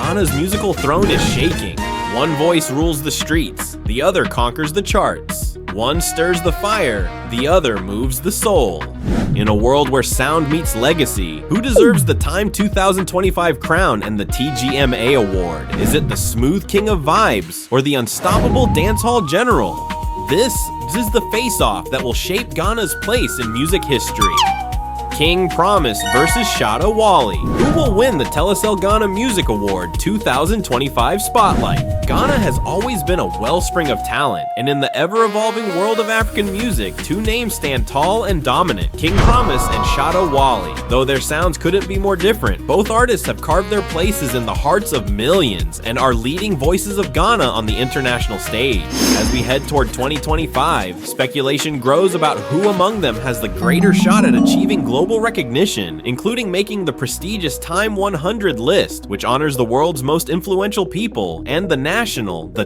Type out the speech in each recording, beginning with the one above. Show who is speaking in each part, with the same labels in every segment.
Speaker 1: Ghana's musical throne is shaking. One voice rules the streets, the other conquers the charts. One stirs the fire, the other moves the soul. In a world where sound meets legacy, who deserves the Time 2025 crown and the TGMA award? Is it the smooth king of vibes or the unstoppable dancehall general? This is the face-off that will shape Ghana's place in music history. King Promise versus Shatta Wale. Who will win the Telesel Ghana Music Award 2025 spotlight? Ghana has always been a wellspring of talent, and in the ever-evolving world of African music, two names stand tall and dominant: King Promise and Shatta Wale. Though their sounds couldn't be more different, both artists have carved their places in the hearts of millions and are leading voices of Ghana on the international stage. As we head toward 2025, speculation grows about who among them has the greater shot at achieving global recognition, including making the prestigious Time 100 list, which honors the world's most influential people, and the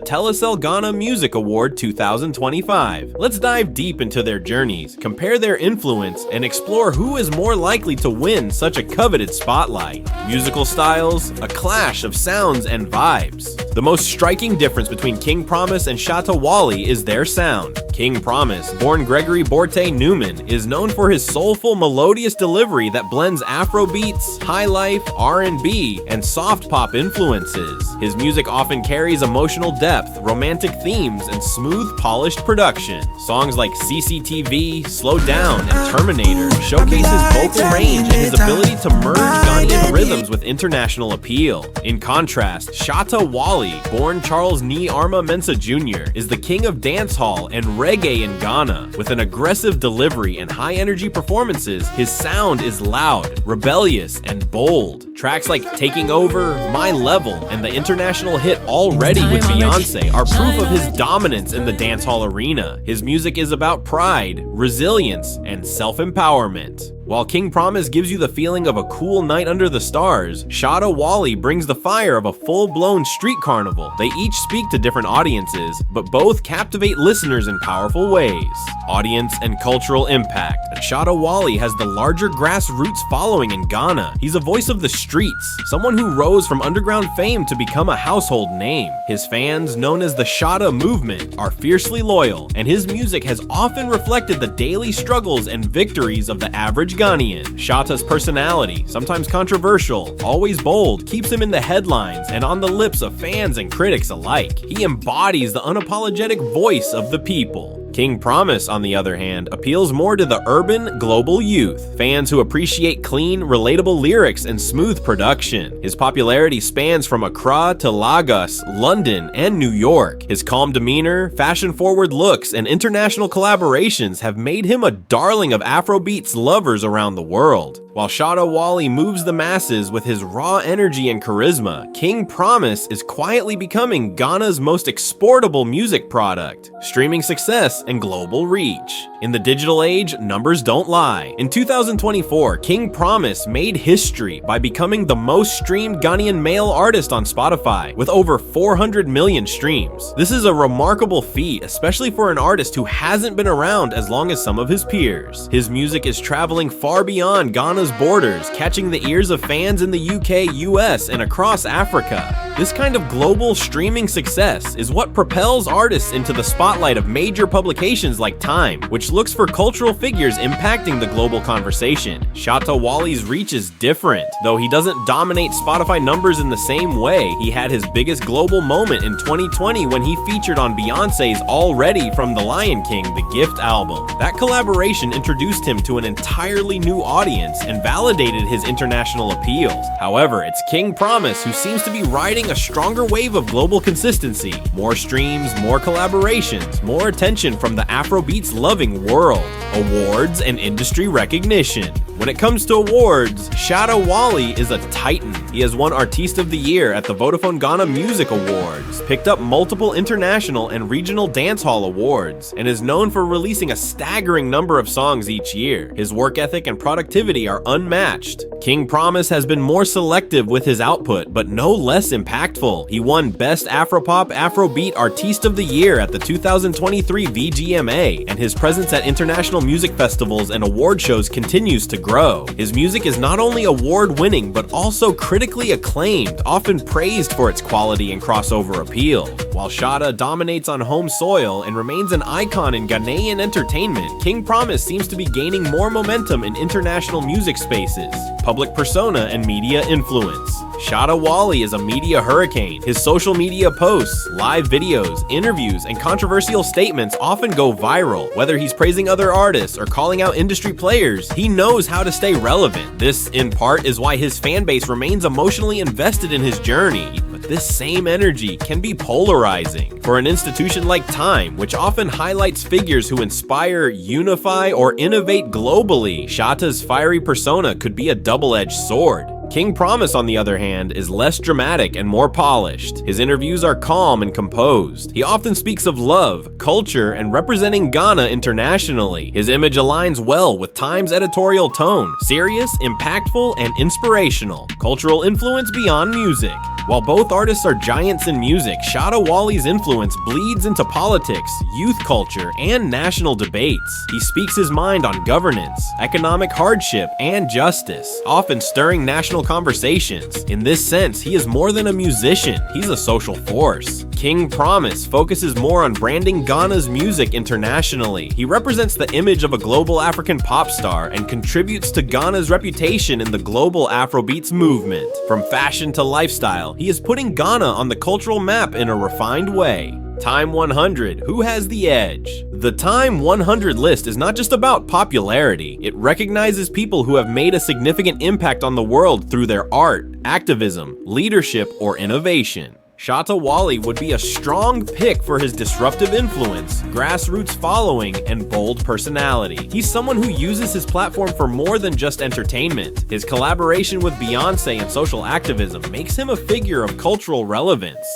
Speaker 1: Telesel Ghana Music Award 2025. Let's dive deep into their journeys, compare their influence, and explore who is more likely to win such a coveted spotlight. Musical styles, a clash of sounds and vibes. The most striking difference between King Promise and Shatta Wale is their sound. King Promise, born Gregory Borte Newman, is known for his soulful, melodious delivery that blends Afrobeats, high life, R&B, and soft pop influences. His music often carries emotional depth, romantic themes, and smooth, polished production. Songs like CCTV, Slow Down, and Terminator showcase his vocal range and his ability to merge Ghanaian rhythms with international appeal. In contrast, Shatta Wale, born Charles Ni Arma Mensah Jr., is the king of dancehall and reggae in Ghana. With an aggressive delivery and high-energy performances, his sound is loud, rebellious, and bold. Tracks like Taking Over, My Level, and the international hit Already with Beyonce are proof of his dominance in the dancehall arena. His music is about pride, resilience, and self-empowerment. While King Promise gives you the feeling of a cool night under the stars, Shatta Wale brings the fire of a full-blown street carnival. They each speak to different audiences, but both captivate listeners in powerful ways. Audience and cultural impact. Shatta Wale has the larger grassroots following in Ghana. He's a voice of the streets, someone who rose from underground fame to become a household name. His fans, known as the Shatta movement, are fiercely loyal, and his music has often reflected the daily struggles and victories of the average Ghanaian. Shatta's personality, sometimes controversial, always bold, keeps him in the headlines and on the lips of fans and critics alike. He embodies the unapologetic voice of the people. King Promise, on the other hand, appeals more to the urban, global youth, fans who appreciate clean, relatable lyrics and smooth production. His popularity spans from Accra to Lagos, London, and New York. His calm demeanor, fashion-forward looks, and international collaborations have made him a darling of Afrobeats lovers around the world. While Shatta Wale moves the masses with his raw energy and charisma, King Promise is quietly becoming Ghana's most exportable music product, streaming success and global reach. In the digital age, numbers don't lie. In 2024, King Promise made history by becoming the most streamed Ghanaian male artist on Spotify, with over 400 million streams. This is a remarkable feat, especially for an artist who hasn't been around as long as some of his peers. His music is traveling far beyond Ghana's borders, catching the ears of fans in the UK, US, and across Africa. This kind of global streaming success is what propels artists into the spotlight of major publications like Time, which looks for cultural figures impacting the global conversation. Shatta Wale's reach is different. Though he doesn't dominate Spotify numbers in the same way, he had his biggest global moment in 2020 when he featured on Beyonce's Already from The Lion King, The Gift album. That collaboration introduced him to an entirely new audience and validated his international appeals. However, it's King Promise who seems to be riding a stronger wave of global consistency. More streams, more collaborations, more attention from the Afrobeats loving world. Awards and industry recognition. When it comes to awards, Shatta Wale is a titan. He has won Artiste of the Year at the Vodafone Ghana Music Awards, picked up multiple international and regional dancehall awards, and is known for releasing a staggering number of songs each year. His work ethic and productivity are are unmatched. King Promise has been more selective with his output, but no less impactful. He won Best Afropop Afrobeat Artiste of the Year at the 2023 VGMA, and his presence at international music festivals and award shows continues to grow. His music is not only award-winning, but also critically acclaimed, often praised for its quality and crossover appeal. While Shatta dominates on home soil and remains an icon in Ghanaian entertainment, King Promise seems to be gaining more momentum in international music spaces, public persona, and media influence. Shatta Wale is a media hurricane. His social media posts, live videos, interviews, and controversial statements often go viral. Whether he's praising other artists or calling out industry players, he knows how to stay relevant. This, in part, is why his fan base remains emotionally invested in his journey. But this same energy can be polarizing. For an institution like Time, which often highlights figures who inspire, unify, or innovate globally, Shatta's fiery persona could be a double-edged sword. King Promise, on the other hand, is less dramatic and more polished. His interviews are calm and composed. He often speaks of love, culture, and representing Ghana internationally. His image aligns well with Time's editorial tone: serious, impactful, and inspirational. Cultural influence beyond music. While both artists are giants in music, Shatta Wale's influence bleeds into politics, youth culture, and national debates. He speaks his mind on governance, economic hardship, and justice, often stirring national conversations. In this sense, he is more than a musician, he's a social force. King Promise focuses more on branding Ghana's music internationally. He represents the image of a global African pop star and contributes to Ghana's reputation in the global Afrobeats movement. From fashion to lifestyle, he is putting Ghana on the cultural map in a refined way. Time 100, who has the edge? The Time 100 list is not just about popularity. It recognizes people who have made a significant impact on the world through their art, activism, leadership, or innovation. Shatta Wale would be a strong pick for his disruptive influence, grassroots following, and bold personality. He's someone who uses his platform for more than just entertainment. His collaboration with Beyonce and social activism makes him a figure of cultural relevance.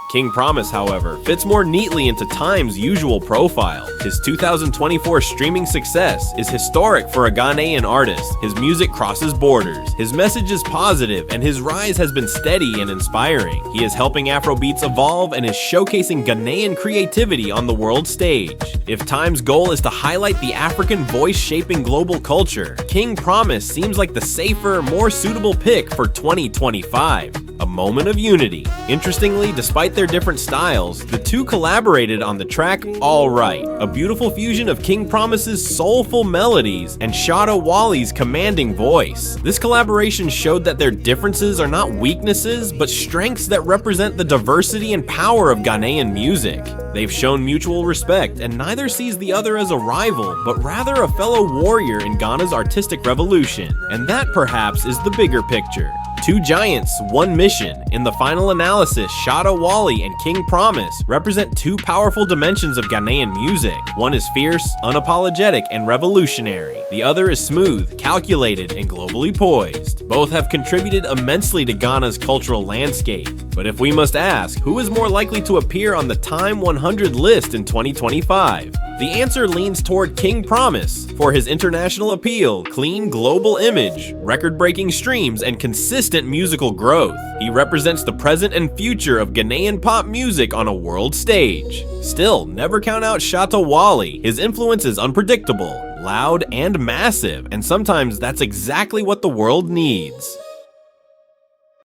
Speaker 1: King Promise, however, fits more neatly into Time's usual profile. His 2024 streaming success is historic for a Ghanaian artist. His music crosses borders. His message is positive, and his rise has been steady and inspiring. He is helping Afrobeats evolve and is showcasing Ghanaian creativity on the world stage. If Time's goal is to highlight the African voice shaping global culture, King Promise seems like the safer, more suitable pick for 2025. A moment of unity. Interestingly, despite their different styles, the two collaborated on the track All Right, a beautiful fusion of King Promise's soulful melodies and Shatta Wale's commanding voice. This collaboration showed that their differences are not weaknesses, but strengths that represent the diversity and power of Ghanaian music. They've shown mutual respect, and neither sees the other as a rival, but rather a fellow warrior in Ghana's artistic revolution. And that, perhaps, is the bigger picture. Two giants, one mission. In the final analysis, Shatta Wale and King Promise represent two powerful dimensions of Ghanaian music. One is fierce, unapologetic, and revolutionary. The other is smooth, calculated, and globally poised. Both have contributed immensely to Ghana's cultural landscape. But if we must ask, who is more likely to appear on the Time 100 list in 2025? The answer leans toward King Promise for his international appeal, clean global image, record-breaking streams, and consistent musical growth. He represents the present and future of Ghanaian pop music on a world stage. Still, never count out Shatta Wale. His influence is unpredictable, loud, and massive, and sometimes that's exactly what the world needs.